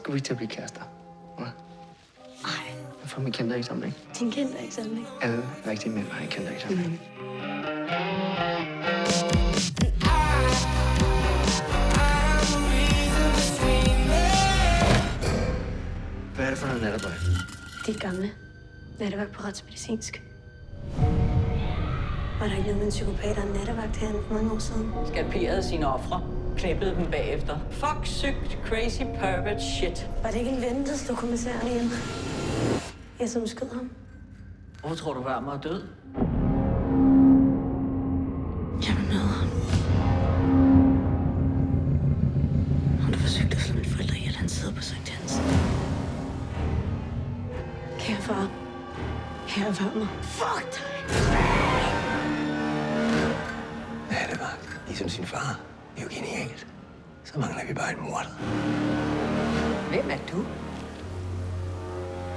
Skulle vi ikke til at blive kærester? Ja. Ej, For min kindereksamen, ikke? din kindereksamen. Alle rigtige mænd har en kindereksamen. Hvad er det for noget natterbøj? Dit gamle nattevagt på retsmedicinsk. Var der ikke noget med en psykopat og en nattevagt herinde for mange år siden? Skalperede sine ofre. Klippede dem bagefter. Fuck, sygt, crazy, pervert shit. Var det ikke en ventelsesdokumentaren igen? Jeg som skød ham. Hvorfor tror du, Werner er død? Jeg vil møde ham. Har du forsøgt at slå mine forældre ihjel? Han sidder på Sankt Hans. Kære far. Kære Werner. Fuck dig! Nattevagt, ligesom sin far. Det er jo genialt. Så mangler vi bare en morder. Hvem er du?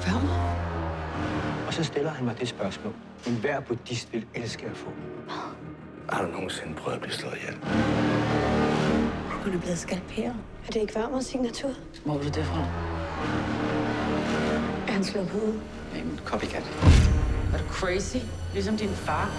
Werner? Og så stiller han mig det spørgsmål, enhver buddhist vil elske at få. Har du nogensinde prøvet at blive slået ihjel? Hun er blevet skalperet. Er det ikke Werners signatur? Hvor er du det fra? Er han slået på hovedet? En copycat. Er du crazy? Ligesom din far?